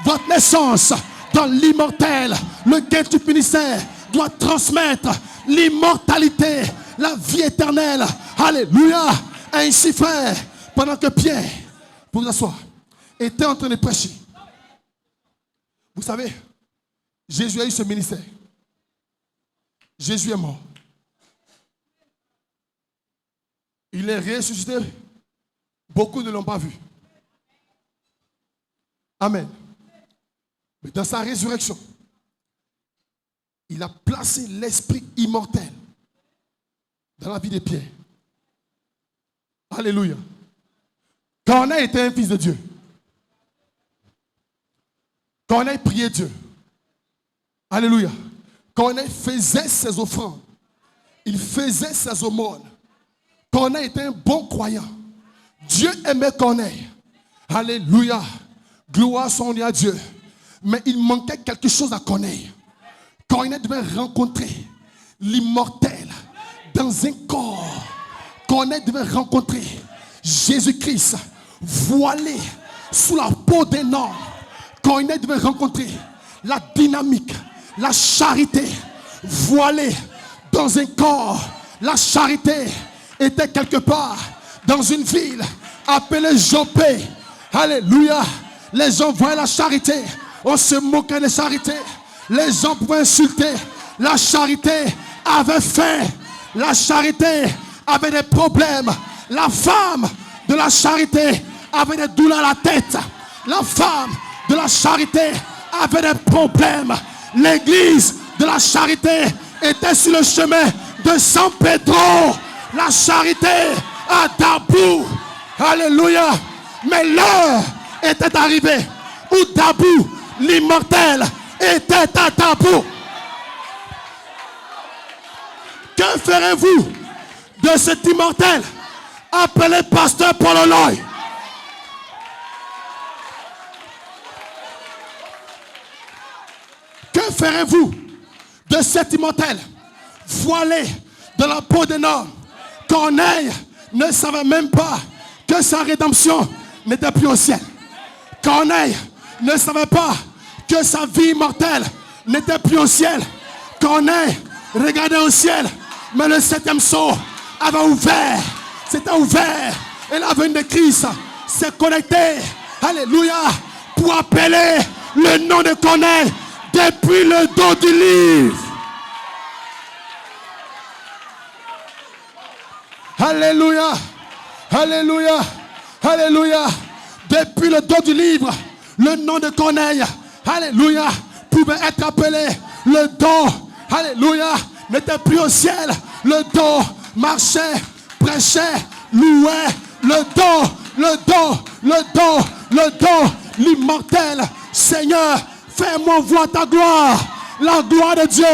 Votre naissance dans l'immortel, lequel tu finissais, doit transmettre l'immortalité, la vie éternelle. Alléluia. Ainsi, frère, pendant que Pierre, pour vous asseoir, était en train de prêcher. Vous savez, Jésus a eu ce ministère. Jésus est mort. Il est ressuscité. Beaucoup ne l'ont pas vu. Amen. Mais dans sa résurrection, il a placé l'esprit immortel dans la vie de Pierre. Alléluia. Corneille était un fils de Dieu. Corneille priait Dieu. Alléluia. Corneille faisait ses offrandes. Il faisait ses aumônes. Corneille était un bon croyant. Dieu aimait Corneille. Alléluia. Gloire soit à Dieu. Mais il manquait quelque chose à Corneille. Corneille devait rencontrer l'immortel dans un corps. Corneille devait rencontrer Jésus-Christ voilé sous la peau d'un homme. Corneille devait rencontrer la dynamique, la charité voilée dans un corps. La charité était quelque part dans une ville appelée Jopé. Alléluia. Les gens voyaient la charité. On se moquait de la charité. Les gens pouvaient insulter. La charité avait faim. La charité avait des problèmes. La femme de la charité avait des douleurs à la tête. La femme de la charité avait des problèmes. L'église de la charité était sur le chemin de San Pedro. La charité à Dabou. Alléluia. Mais l'heure était arrivée où Dabou, l'immortel, était à Dabou. Que ferez-vous de cet immortel appelé pasteur Paul Oloy? Que ferez-vous de cet immortel voilé dans la peau d'un homme? Corneille ne savait même pas que sa rédemption n'était plus au ciel. Corneille ne savait pas que sa vie immortelle n'était plus au ciel. Corneille regardait au ciel, mais le 7e sceau avait ouvert. C'était ouvert. Et la venue de Christ s'est connectée. Alléluia. Pour appeler le nom de Corneille depuis le dos du livre. Alléluia. Alléluia. Alléluia. Depuis le dos du livre, le nom de Corneille, alléluia, pouvait être appelé. Le dos, alléluia, n'était plus au ciel. Le dos marchait, prêchait, louait. Le dos, l'immortel. Seigneur, fais-moi voir ta gloire. La gloire de Dieu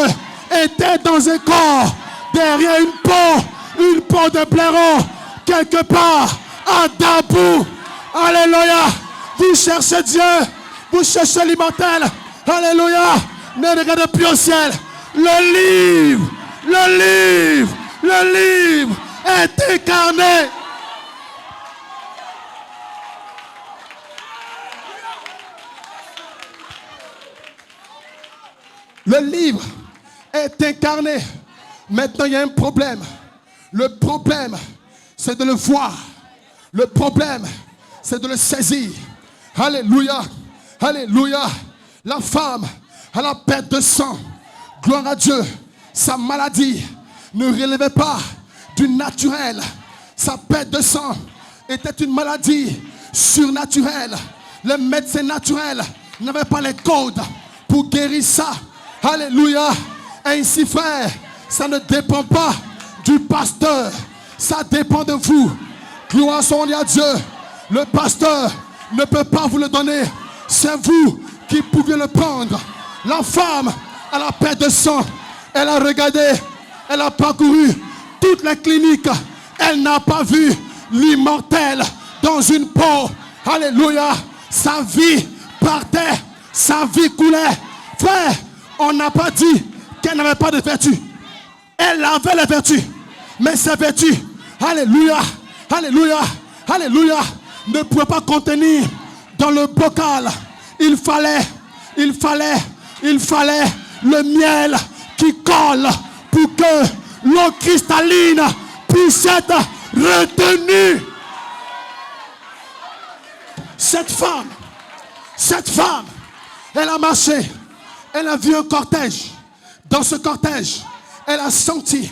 était dans un corps, derrière une peau de blaireau, quelque part à Dabou. Alléluia. Vous cherchez Dieu. Vous cherchez l'immortel. Alléluia. Ne regardez plus au ciel. Le livre est incarné. Le livre est incarné. Maintenant, il y a un problème. Le problème, c'est de le voir. Le problème, c'est de le saisir. Alléluia. Alléluia. La femme à la perte de sang. Gloire à Dieu. Sa maladie ne relevait pas du naturel. Sa perte de sang était une maladie surnaturelle. Les médecins naturels n'avaient pas les codes pour guérir ça. Alléluia. Ainsi, frère, ça ne dépend pas du pasteur. Ça dépend de vous. Gloire soit à Dieu. Le pasteur ne peut pas vous le donner. C'est vous qui pouvez le prendre. La femme à la perte de sang, elle a regardé, elle a parcouru toutes les cliniques. Elle n'a pas vu l'immortel dans une peau. Alléluia. Sa vie partait, sa vie coulait. Frère, on n'a pas dit qu'elle n'avait pas de vertu. Elle avait les vertus. Mais ces vertus, alléluia, alléluia, alléluia, ne pouvaient pas contenir dans le bocal. Il fallait le miel qui colle pour que l'eau cristalline puisse être retenue. Cette femme, elle a marché, elle a vu un cortège. Dans ce cortège, elle a senti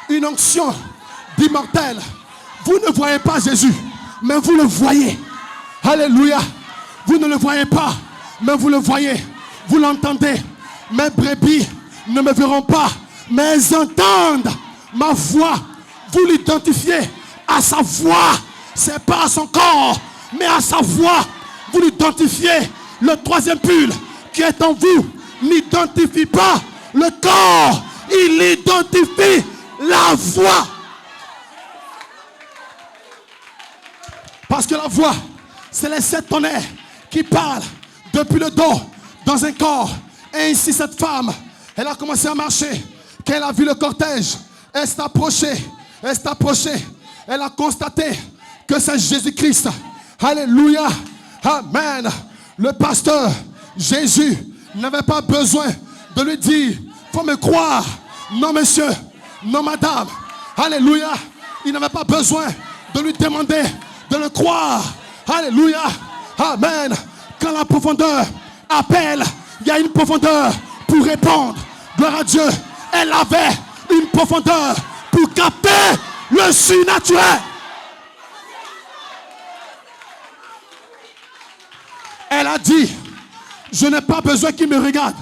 une onction d'immortel. Vous ne voyez pas Jésus, mais vous le voyez. Alléluia. Vous ne le voyez pas, mais vous le voyez. Vous l'entendez. Mes brebis ne me verront pas, mais elles entendent ma voix. Vous l'identifiez à sa voix. C'est pas à son corps, mais à sa voix. Vous l'identifiez. Le troisième pull qui est en vous n'identifie pas le corps. Il identifie la voix. Parce que la voix, c'est les 7 tonnerres qui parlent depuis le dos dans un corps. Et ainsi cette femme, elle a commencé à marcher. Quand elle a vu le cortège, elle s'est approchée. Elle a constaté que c'est Jésus-Christ. Alléluia. Amen. Le pasteur Jésus n'avait pas besoin de lui dire, faut me croire. Non monsieur, non madame. Alléluia. Il n'avait pas besoin de lui demander de le croire. Alléluia. Amen. Quand la profondeur appelle, il y a une profondeur pour répondre. Gloire à Dieu. Elle avait une profondeur pour capter le surnaturel. Elle a dit, je n'ai pas besoin qu'il me regarde.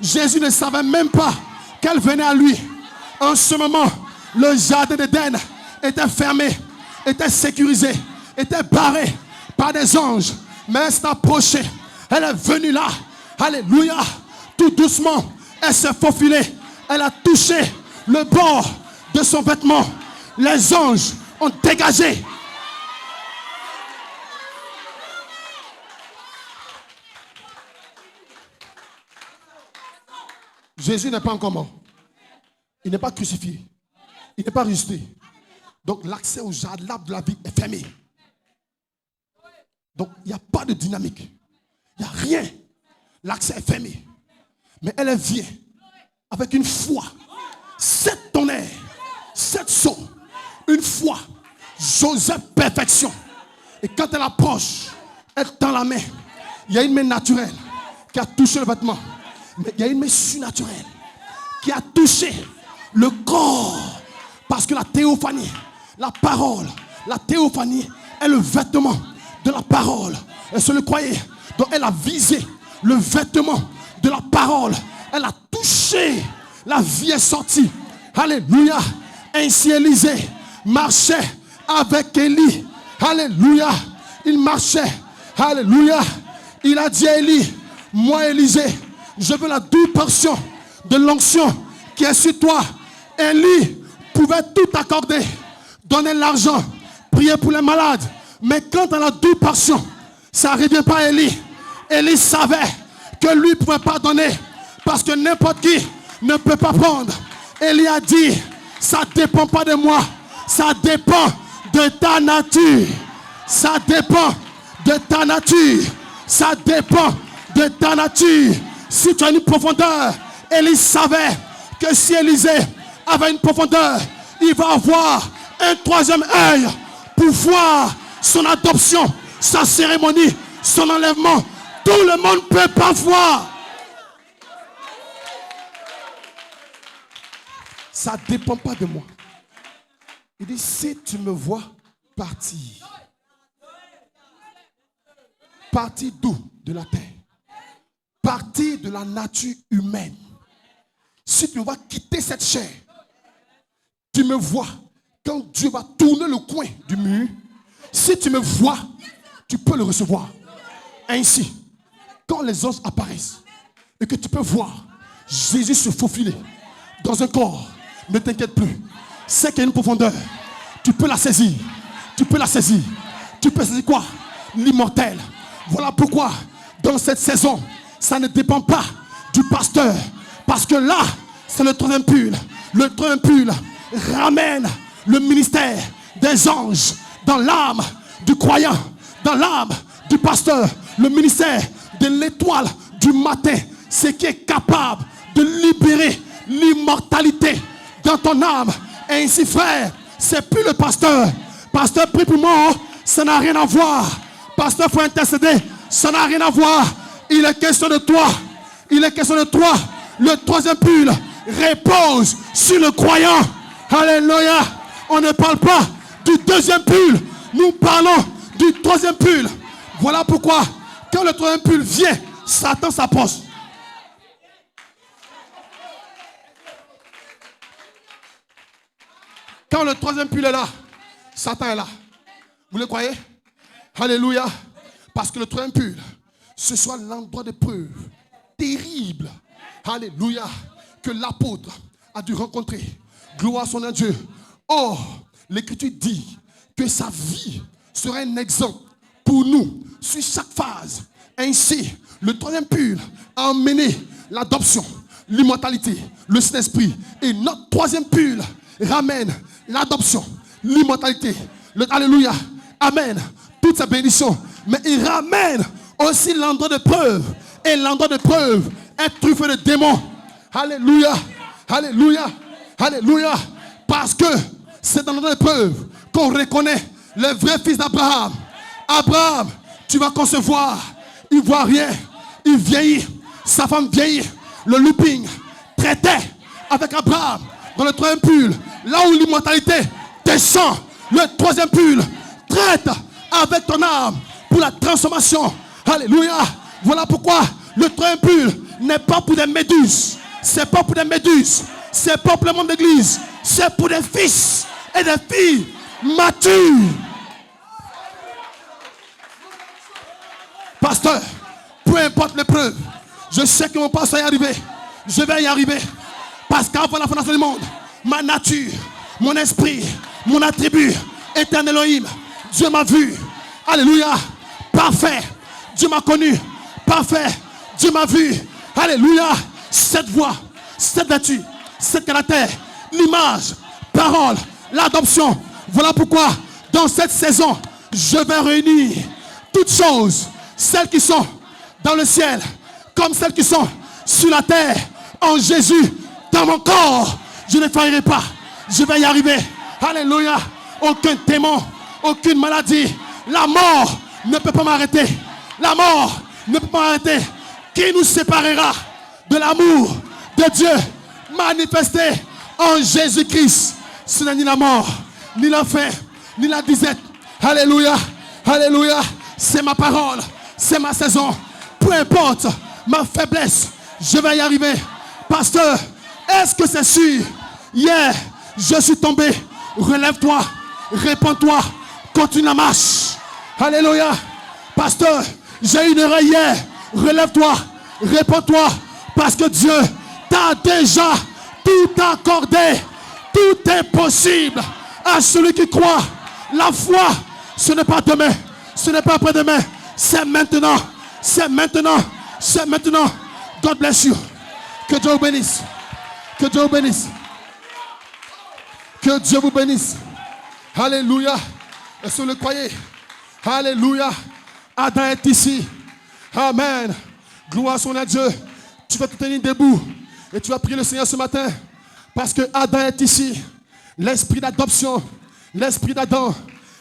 Jésus ne savait même pas qu'elle venait à lui. En ce moment, le jardin d'Éden était fermé, était sécurisé, était barré par des anges. Mais elle s'est approchée. Elle est venue là. Alléluia. Tout doucement, elle s'est faufilée. Elle a touché le bord de son vêtement. Les anges ont dégagé. Jésus n'est pas encore mort. Il n'est pas crucifié. Il n'est pas ressuscité. Donc l'accès au jardin, l'arbre de la vie est fermé. Donc il n'y a pas de dynamique. Il n'y a rien. L'accès est fermé. Mais elle vient avec une foi. 7 tonnerres, 7 sauts. Une foi. Joseph perfection. Et quand elle approche, elle tend la main. Il y a une main naturelle qui a touché le vêtement. Mais il y a une main surnaturelle qui a touché le corps. Parce que la théophanie, la parole, la théophanie est le vêtement de la parole. Elle se le croyait. Donc elle a visé le vêtement de la parole. Elle a touché. La vie est sortie. Alléluia. Ainsi Élisée marchait avec Élie. Alléluia. Il marchait. Alléluia. Il a dit à Élie, moi Élisée, je veux la double portion de l'onction qui est sur toi. Élie pouvait tout accorder, donner l'argent, prier pour les malades. Mais quant à la double portion, ça ne revient pas à Élie. Élie savait que lui ne pouvait pas donner parce que n'importe qui ne peut pas prendre. Élie a dit, ça ne dépend pas de moi, ça dépend de ta nature. Ça dépend de ta nature. Ça dépend de ta nature. Si tu as une profondeur, Élie savait que si Élisée avait une profondeur, il va avoir un troisième œil pour voir son adoption, sa cérémonie, son enlèvement. Tout le monde ne peut pas voir. Ça ne dépend pas de moi. Il dit, si tu me vois partir. Partir d'où? De la terre. Partir de la nature humaine. si tu vas quitter cette chair, tu me vois quand Dieu va tourner le coin du mur. Si tu me vois, tu peux le recevoir. Ainsi, quand les anges apparaissent et que tu peux voir Jésus se faufiler dans un corps, ne t'inquiète plus. C'est qu'il y a une profondeur. Tu peux la saisir. Tu peux la saisir. Tu peux saisir quoi? L'immortel. Voilà pourquoi, dans cette saison, ça ne dépend pas du pasteur. Parce que là, c'est le troisième pull. Le troisième pull ramène le ministère des anges dans l'âme du croyant, dans l'âme du pasteur. Le ministère de l'étoile du matin, ce qui est capable de libérer l'immortalité dans ton âme. Et ainsi, frère, c'est plus le pasteur. Pasteur, prie pour moi, ça n'a rien à voir. Pasteur, faut intercéder, ça n'a rien à voir. Il est question de toi. Il est question de toi. Le troisième pull repose sur le croyant. Alléluia. On ne parle pas du deuxième pull. Nous parlons du troisième pull. Voilà pourquoi, quand le troisième pull vient, Satan s'approche. Quand le troisième pull est là, Satan est là. Vous le croyez? Alléluia. Parce que le troisième pull, ce soit l'endroit de preuve terrible. Alléluia. Que l'apôtre a dû rencontrer. Gloire à son Dieu. Or, l'Écriture dit que sa vie sera un exemple pour nous sur chaque phase. Ainsi, le troisième pull a emmené l'adoption, l'immortalité, le Saint-Esprit. Et notre troisième pull ramène l'adoption, l'immortalité, le Alléluia, Amen, toutes ces bénédictions. Mais il ramène aussi l'endroit de preuve. Et l'endroit de preuve est truffé de démons. Alléluia, Alléluia, Alléluia. Parce que c'est dans l'endroit de preuve qu'on reconnaît le vrai fils d'Abraham. Abraham, tu vas concevoir. Il ne voit rien. Il vieillit. Sa femme vieillit. Le looping traitait avec Abraham dans le troisième pull. Là où l'immortalité descend, le troisième pull traite avec ton âme pour la transformation. Alléluia. Voilà pourquoi le troisième pull n'est pas pour des méduses. C'est pas pour des méduses. C'est pas pour le monde d'église. C'est pour des fils et des filles matures. Pasteur, peu importe l'épreuve, je sais que mon pasteur va y arriver. Je vais y arriver. Parce qu'avant la fondation du monde, ma nature, mon esprit, mon attribut, éternel Elohim, Dieu m'a vu. Alléluia. Parfait. Dieu m'a connu. Parfait. Dieu m'a vu. Alléluia. Cette voix, cette nature, cette caractère, l'image, parole, l'adoption. Voilà pourquoi, dans cette saison, je vais réunir toutes choses, celles qui sont dans le ciel, comme celles qui sont sur la terre, en Jésus, dans mon corps. Je ne faillirai pas. Je vais y arriver. Alléluia. Aucun démon, aucune maladie. La mort ne peut pas m'arrêter. La mort ne peut pas m'arrêter. Qui nous séparera de l'amour de Dieu manifesté en Jésus-Christ? Ce n'est ni la mort, ni la faim, ni la disette. Alléluia. Alléluia. C'est ma parole. C'est ma saison. Peu importe ma faiblesse, je vais y arriver. Pasteur, est-ce que c'est sûr? Hier, je suis tombé. Relève-toi. Réponds-toi. Continue la marche. Alléluia. Pasteur, j'ai eu une erreur hier. Relève-toi. Réponds-toi. Parce que Dieu t'a déjà tout accordé. Tout est possible à celui qui croit. La foi, ce n'est pas demain. Ce n'est pas après-demain. C'est maintenant. C'est maintenant. C'est maintenant. God bless you. Que Dieu vous bénisse. Que Dieu vous bénisse. Que Dieu vous bénisse. Alléluia. Est-ce que vous le croyez? Alléluia. Adam est ici. Amen. Gloire à son Dieu. Tu vas te tenir debout et tu vas prier le Seigneur ce matin. Parce que Adam est ici. L'esprit d'adoption, l'esprit d'Adam,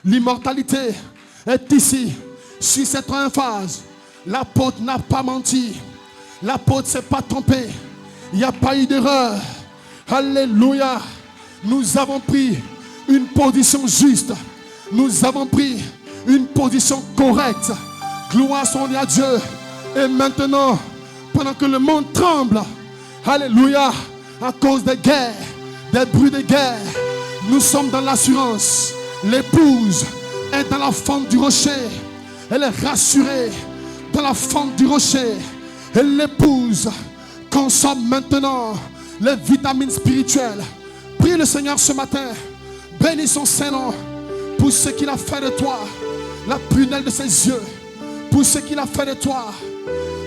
l'immortalité est ici. Sur cette troisième phase, l'apôtre n'a pas menti. L'apôtre ne s'est pas trompé. Il n'y a pas eu d'erreur. Alléluia. Nous avons pris une position juste. Nous avons pris une position correcte. Gloire soit à Dieu. Et maintenant, pendant que le monde tremble, alléluia, à cause des guerres, des bruits de guerre, nous sommes dans l'assurance. L'épouse est dans la fente du rocher. Elle est rassurée dans la fente du rocher. Et l'épouse consomme maintenant les vitamines spirituelles. Prie le Seigneur ce matin. Bénis son Saint-Nom pour ce qu'il a fait de toi. La prunelle de ses yeux. Pour ce qu'il a fait de toi.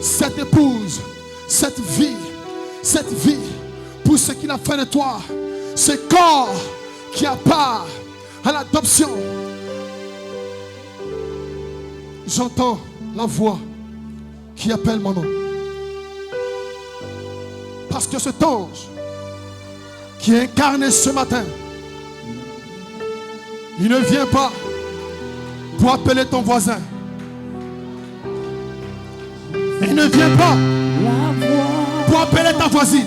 Cette épouse, cette vie. Pour ce qu'il a fait de toi. Ce corps qui a part à l'adoption. J'entends la voix qui appelle mon nom. Parce que cet ange qui est incarné ce matin, il ne vient pas pour appeler ton voisin. Il ne vient pas pour appeler ta voisine.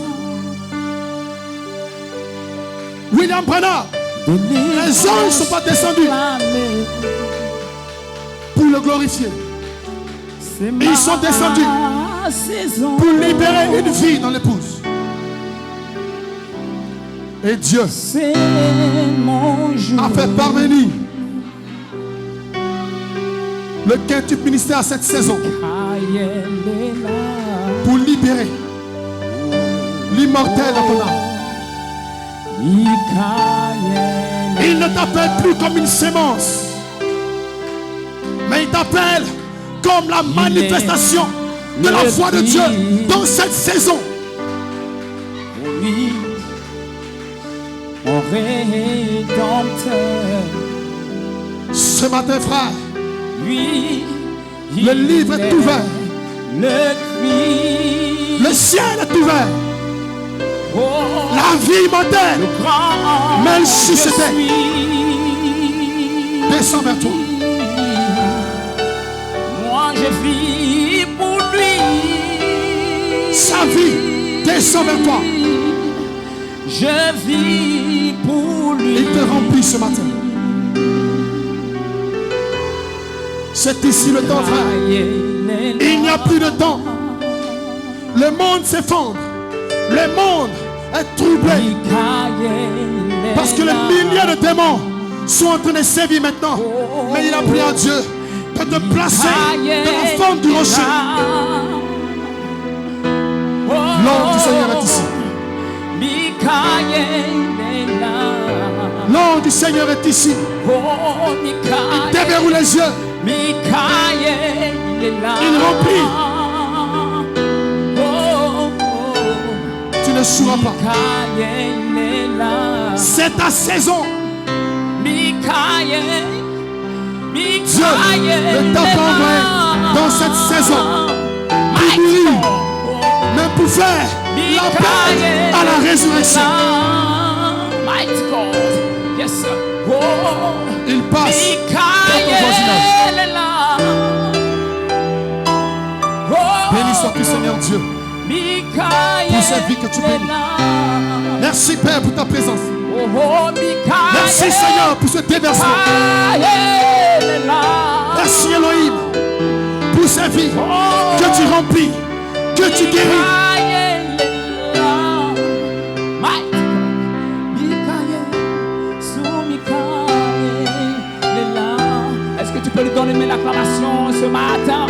William Branham, les anges ne sont pas descendus pour le glorifier. Ils sont descendus pour libérer une vie dans l'épouse. Et Dieu a fait parvenir le quintuple ministère à cette saison pour libérer l'immortel dans ton âme. Il ne t'appelle plus comme une sémence, mais il t'appelle comme la manifestation de la foi de Dieu dans cette saison. Oui, mon rédempteur. Ce matin, frère, Oui, le livre est ouvert. Le cri. Le ciel est ouvert. Oh, La vie immortelle, grand Melchisedec, je suis. descend vers toi. Moi je vis pour lui. Sa vie descend vers toi. Je vis pour lui. Il te remplit ce matin. C'est ici le temps, frère. Il n'y a plus de temps. Le monde s'effondre. Le monde est troublé. Parce que les milliers de démons sont en train de sévir maintenant. Mais il a pris à Dieu de te placer dans la forme du rocher. L'ange du Seigneur est ici. L'ange du Seigneur est ici. Il déverrouille les yeux. Il remplit. Tu ne joueras pas. C'est ta saison. Dieu ne t'a pas envoyé dans cette saison pour mourir, mais pour faire l'appel à la résurrection. Il passe dans ton voisinage. Béni sois-tu, Seigneur Dieu, pour cette vie que tu bénis. Merci, Père, pour ta présence. Merci, Seigneur, pour ce déversement. Merci, Elohim, pour cette vie que tu remplis, que tu guéris. Est-ce que tu peux lui donner l'acclamation ce matin?